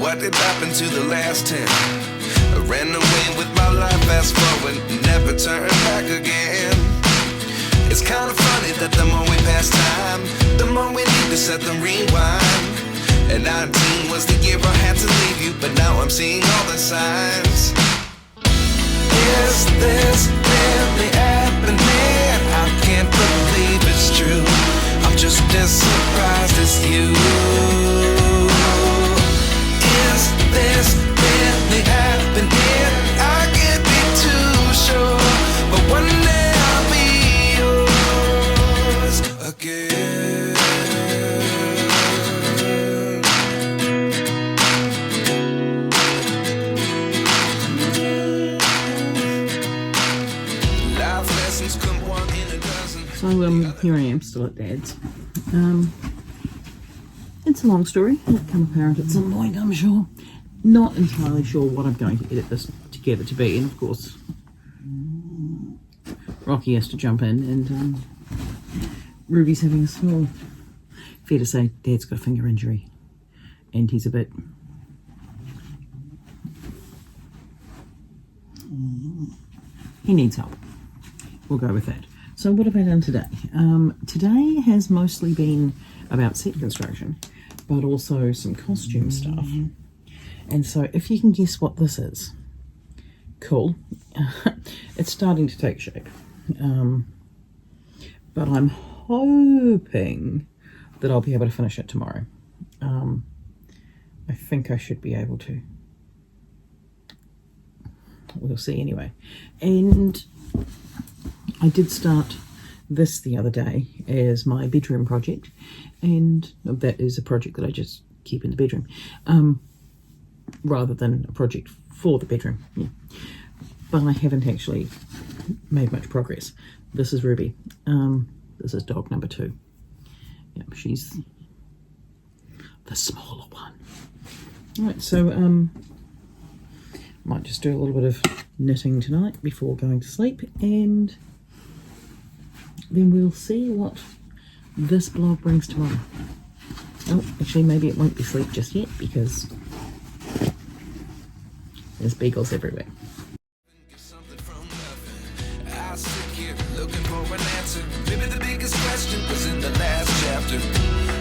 what did happen to the last 10? I ran away with my life, fast forward, never turn back again. It's kind of funny that the more we pass time, the more we need to set them rewind. And 19 was the year I had to leave you, but now I'm seeing all the signs. Is this really happening? I can't believe it's true. I'm just as surprised as you. Is this really happening? I can't be too sure, but one day I'll be yours again. Life lessons come one in a dozen. So here I am, still at Dad's. It's a long story, it'll become apparent at some point, I'm sure. Not entirely sure what I'm going to edit this together to be, and of course Rocky has to jump in, and Ruby's having a small, fair to say, Dad's got a finger injury, and he's a bit he needs help. We'll go with that. So what have I done today? Today has mostly been about set construction, but also some costume stuff. And so if you can guess what this is, cool. It's starting to take shape. But I'm hoping that I'll be able to finish it tomorrow. I think I should be able to. We'll see anyway. And I did start this the other day as my bedroom project, and that is a project that I just keep in the bedroom, rather than a project for the bedroom. Yeah. But I haven't actually made much progress. This is Ruby. This is dog number 2. Yep, she's the smaller one. Alright, so might just do a little bit of knitting tonight before going to sleep, and then we'll see what this blog brings tomorrow. Oh, actually, maybe it won't be sleep just yet, because there's beagles everywhere. I sit here looking for an answer. Maybe the biggest question was in the last chapter.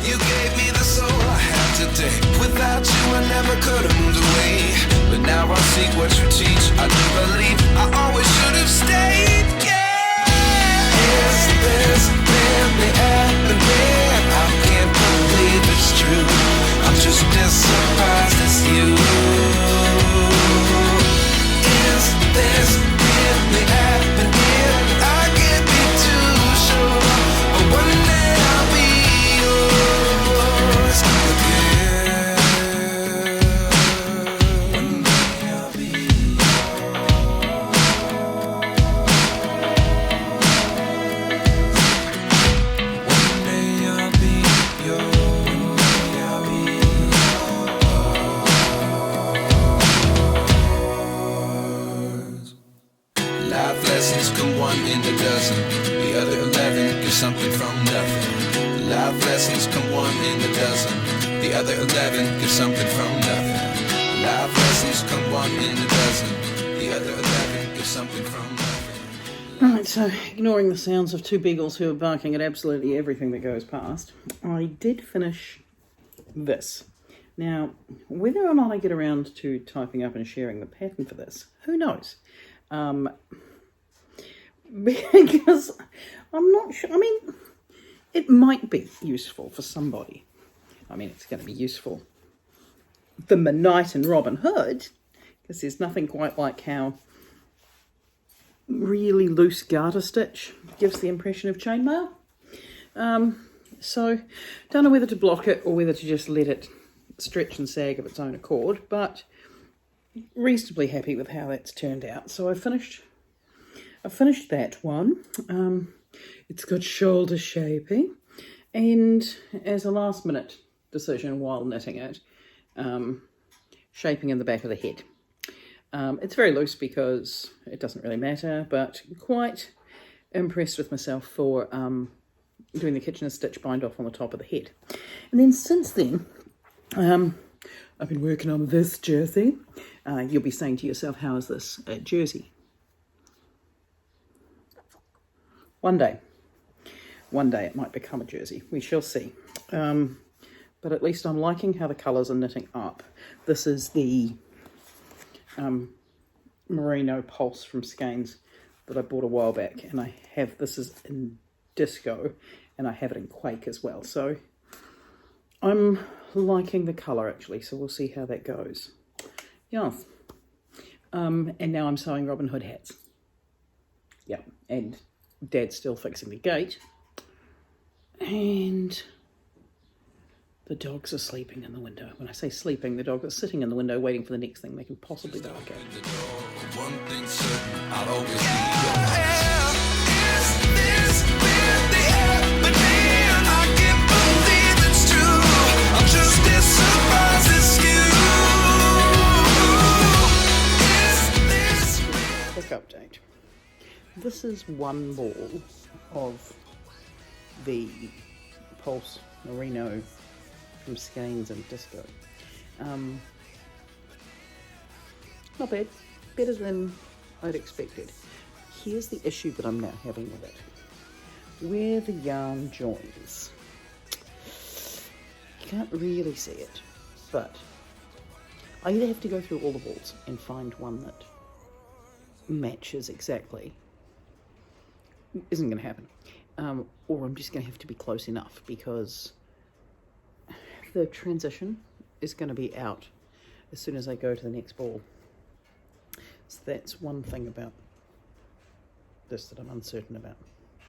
You gave me the soul I have today. Without you I never could have moved away. But now I see what you teach. I do believe I always should have stayed. Yeah. Is this really happening? I can't believe it's true. I'm just as surprised as you. Is this really happening? I can't be too sure, but one day I'll be yours again. One day I'll be One day I'll be yours. One day I'll be yours. Life lessons come one in a dozen. The other 11 get something from nothing. Life lessons come one in a dozen. The other 11 get something from nothing. Life lessons come one in a dozen. The other 11 get something from nothing. Right, so ignoring the sounds of 2 beagles who are barking at absolutely everything that goes past, I did finish this. Now, whether or not I get around to typing up and sharing the pattern for this, who knows? Because I'm not sure. I mean, it might be useful for somebody. I mean, it's going to be useful for the Knight and Robin Hood, because there's nothing quite like how really loose garter stitch gives the impression of chainmail. So, don't know whether to block it or whether to just let it stretch and sag of its own accord, but reasonably happy with how that's turned out. So I finished that one. It's got shoulder shaping, and as a last minute decision while knitting it, shaping in the back of the head. It's very loose because it doesn't really matter, but quite impressed with myself for doing the Kitchener stitch bind off on the top of the head. And then since then, I've been working on this jersey. You'll be saying to yourself, how is this a jersey? One day it might become a jersey. We shall see. But at least I'm liking how the colours are knitting up. This is the merino pulse from Skeins that I bought a while back, and I have, this is in disco, and I have it in quake as well. So I'm liking the colour actually, so we'll see how that goes. Yes. And now I'm sewing Robin Hood hats. Yeah, and Dad's still fixing the gate. And the dogs are sleeping in the window. When I say sleeping, the dogs are sitting in the window waiting for the next thing they can possibly bark at. One thing certain, I'll always be your Is this really happening? I can't believe it's true. I'm just as surprised as you. Quick update. This is one ball of the Pulse Merino from Skeins and Disco. Not bad. Better than I'd expected. Here's the issue that I'm now having with it. Where the yarn joins, you can't really see it, but I either have to go through all the balls and find one that matches exactly. Isn't going to happen. Or I'm just going to have to be close enough, because the transition is going to be out as soon as I go to the next ball. So that's one thing about this that I'm uncertain about.